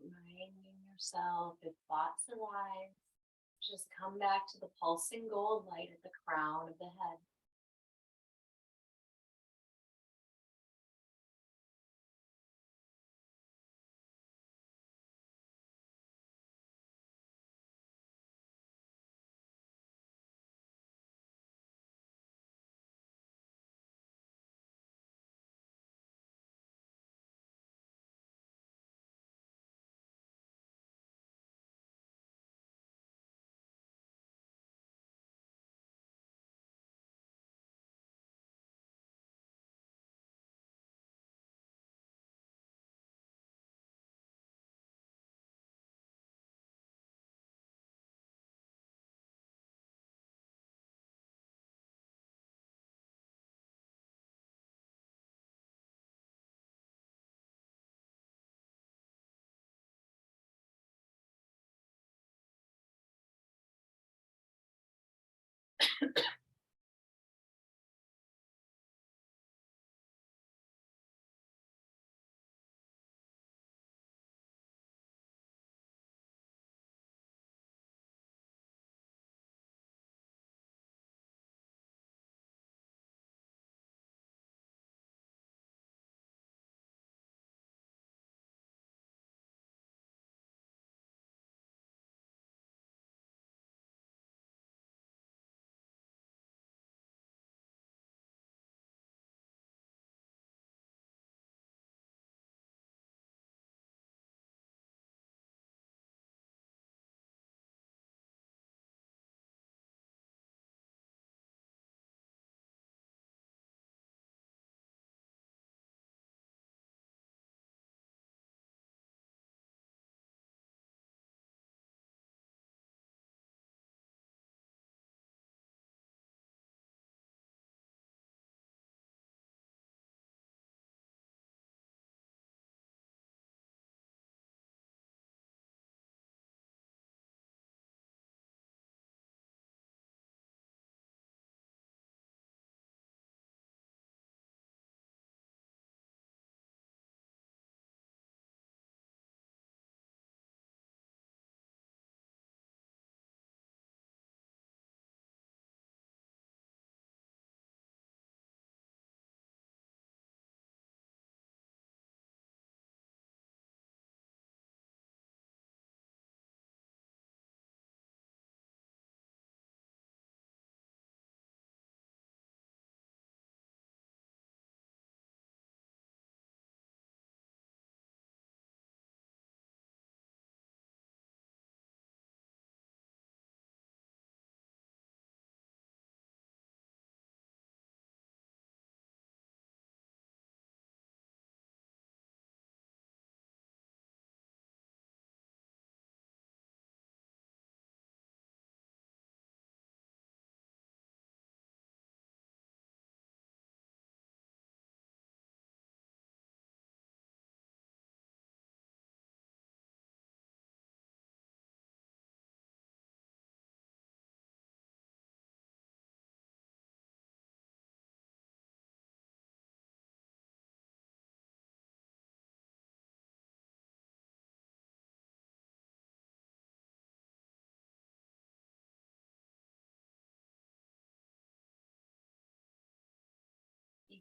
Reminding yourself, if thoughts arise, just come back to the pulsing gold light at the crown of the head.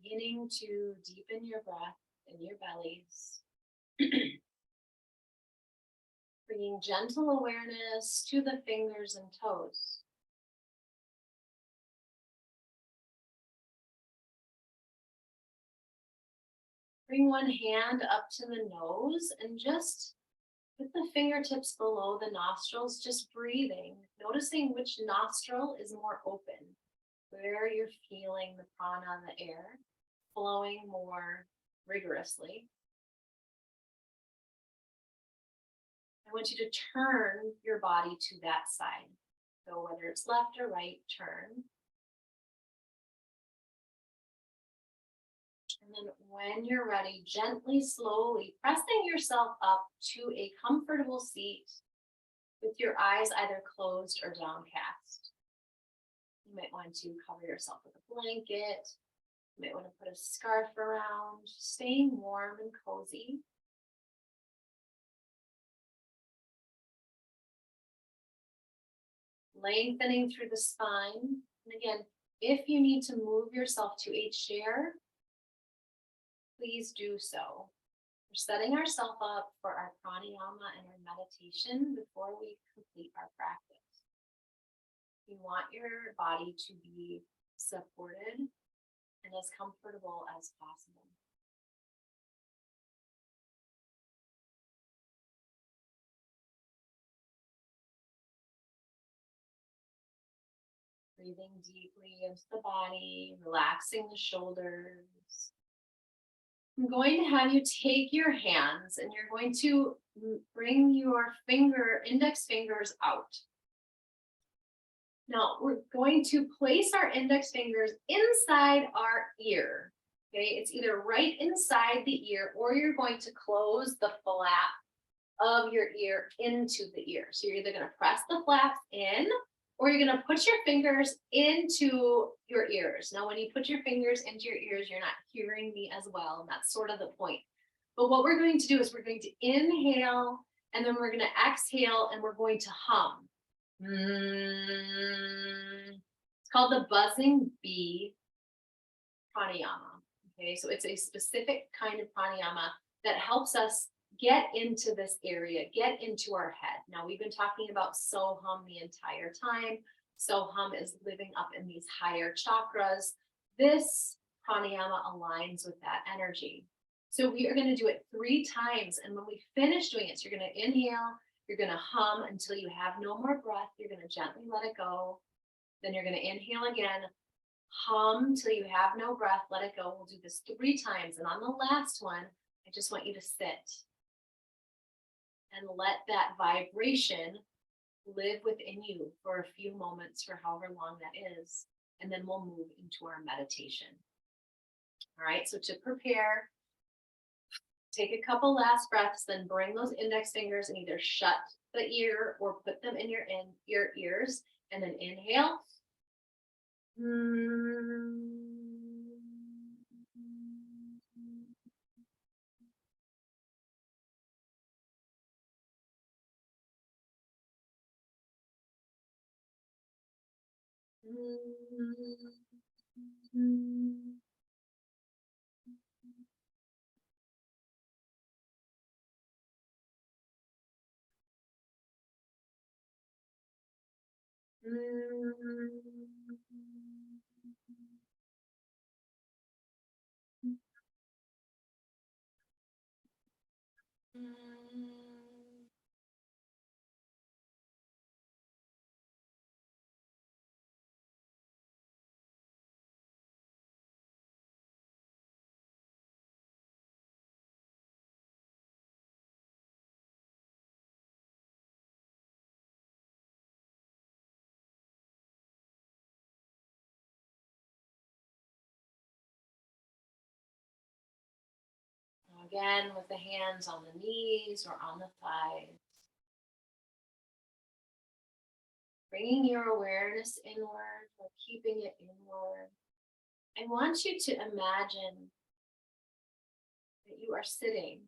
beginning to deepen your breath in your bellies. Bringing gentle awareness to the fingers and toes. Bring one hand up to the nose and just with the fingertips below the nostrils, just breathing, noticing which nostril is more open, where you're feeling the prana, the air, flowing more rigorously. I want you to turn your body to that side. So whether it's left or right, turn. And then when you're ready, gently, slowly pressing yourself up to a comfortable seat with your eyes either closed or downcast. You might want to cover yourself with a blanket. You might want to put a scarf around, staying warm and cozy. Lengthening through the spine. And again, if you need to move yourself to a chair, please do so. We're setting ourselves up for our pranayama and our meditation before we complete our practice. You want your body to be supported and as comfortable as possible. Breathing deeply into the body, relaxing the shoulders. I'm going to have you take your hands and you're going to bring your index fingers out. Now we're going to place our index fingers inside our ear. Okay, it's either right inside the ear or you're going to close the flap of your ear into the ear. So you're either going to press the flaps in or you're going to put your fingers into your ears. Now, when you put your fingers into your ears, you're not hearing me as well. And that's sort of the point. But what we're going to do is we're going to inhale and then we're going to exhale and we're going to hum. It's called the buzzing bee pranayama. Okay, so it's a specific kind of pranayama that helps us get into this area, get into our head. Now, we've been talking about Soham the entire time. Soham is living up in these higher chakras. This pranayama aligns with that energy. So we are going to do it 3 times. And when we finish doing it, so you're going to inhale, you're going to hum until you have no more breath. You're going to gently let it go. Then you're going to inhale again, hum till you have no breath, let it go. We'll do this 3 times. And on the last one, I just want you to sit and let that vibration live within you for a few moments, for however long that is. And then we'll move into our meditation. All right, so to prepare, take a couple last breaths, then bring those index fingers and either shut the ear or put them in your ears, and then inhale. Again, with the hands on the knees or on the thighs. Bringing your awareness inward or keeping it inward. I want you to imagine that you are sitting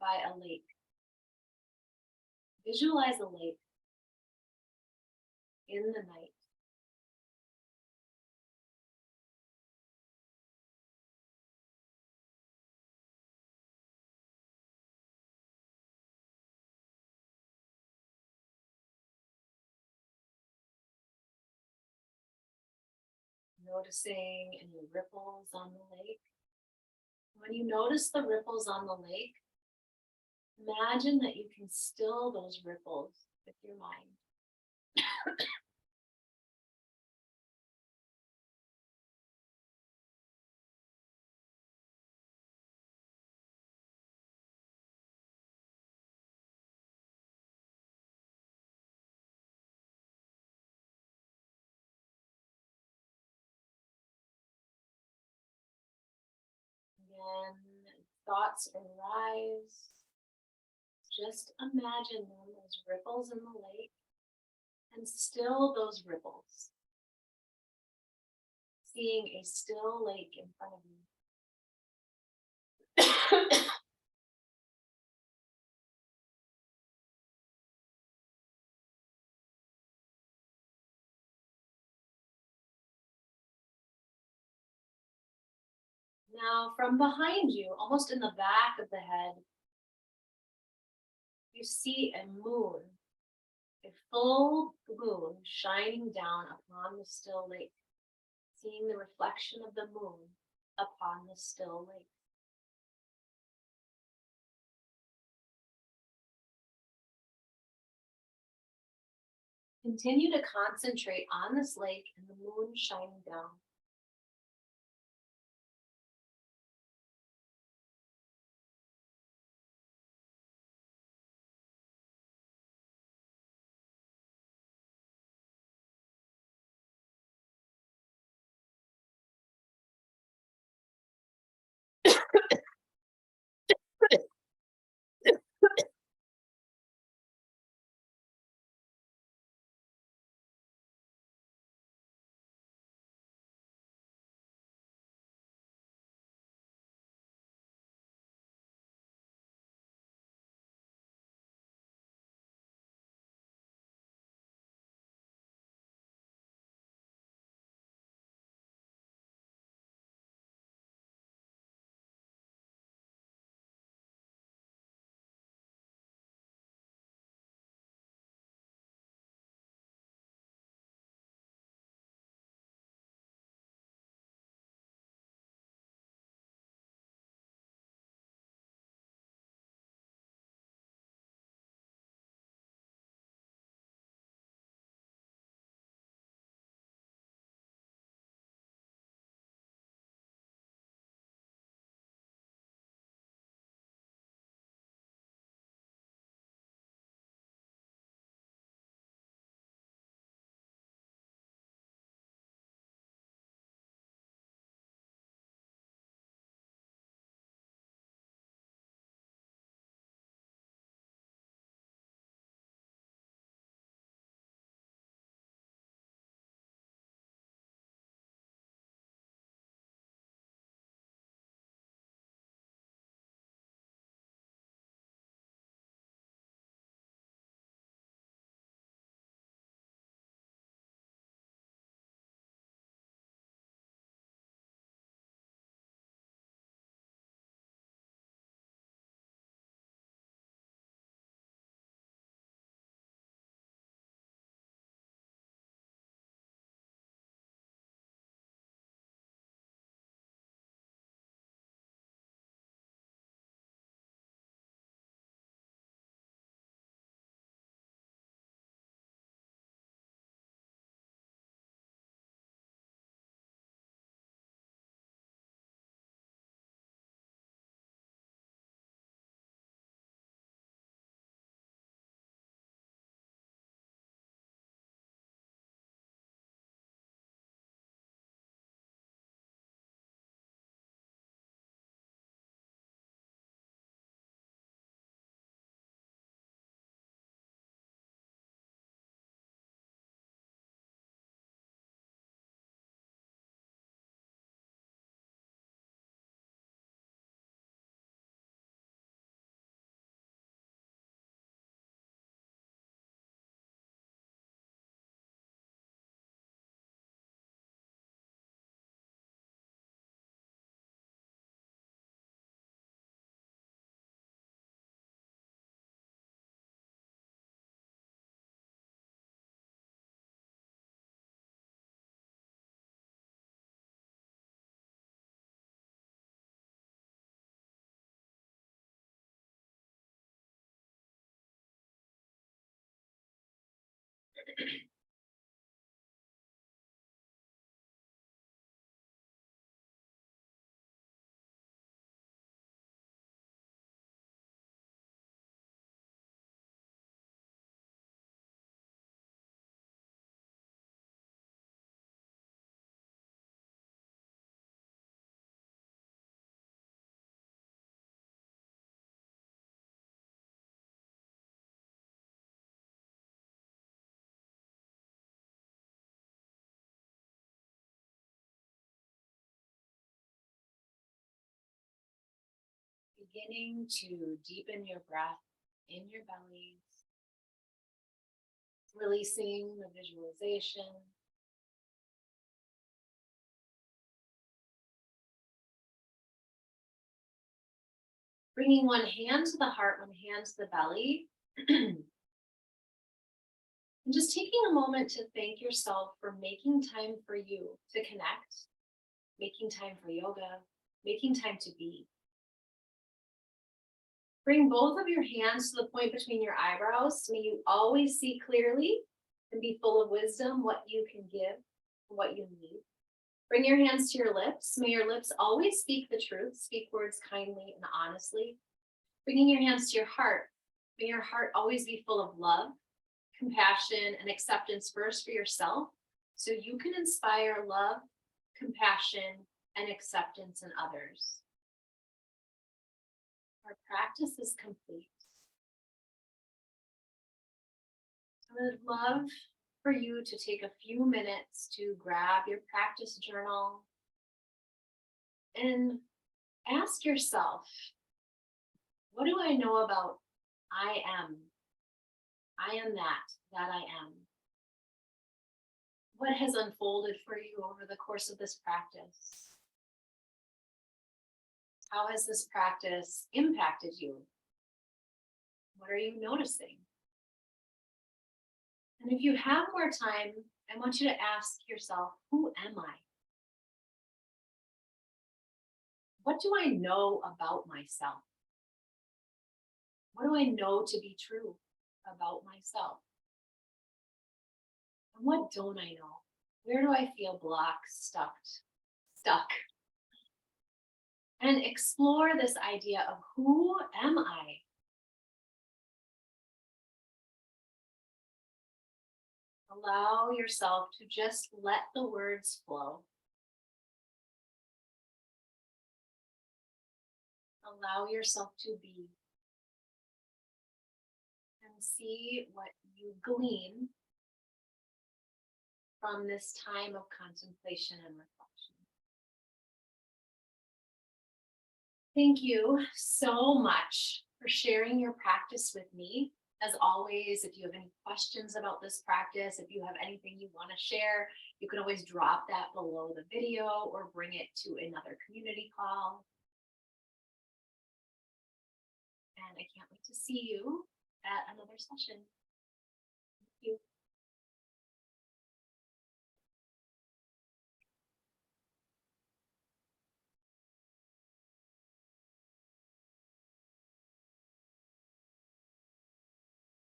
by a lake. Visualize a lake in the night. noticing any ripples on the lake. When you notice the ripples on the lake, imagine that you can still those ripples with your mind. Again, thoughts arise. Just imagine them as ripples in the lake and still those ripples. Seeing a still lake in front of you. Now, from behind you, almost in the back of the head, you see a moon, a full moon shining down upon the still lake, seeing the reflection of the moon upon the still lake. Continue to concentrate on this lake and the moon shining down. Beginning to deepen your breath in your belly, releasing the visualization. Bringing one hand to the heart, one hand to the belly. And just taking a moment to thank yourself for making time for you to connect, making time for yoga, making time to be. Bring both of your hands to the point between your eyebrows. May you always see clearly and be full of wisdom what you can give, what you need. Bring your hands to your lips. May your lips always speak the truth, speak words kindly and honestly. Bringing your hands to your heart. May your heart always be full of love, compassion, and acceptance first for yourself, so you can inspire love, compassion, and acceptance in others. Our practice is complete. I would love for you to take a few minutes to grab your practice journal and ask yourself, what do I know about I am? I am that I am. What has unfolded for you over the course of this practice? How has this practice impacted you? What are you noticing? And if you have more time, I want you to ask yourself, who am I? What do I know about myself? What do I know to be true about myself? And what don't I know? Where do I feel blocked, stuck? And explore this idea of who am I? Allow yourself to just let the words flow. Allow yourself to be. And see what you glean from this time of contemplation and reflection. Thank you so much for sharing your practice with me. As always, if you have any questions about this practice, if you have anything you want to share, you can always drop that below the video or bring it to another community call. And I can't wait to see you at another session. Thank you.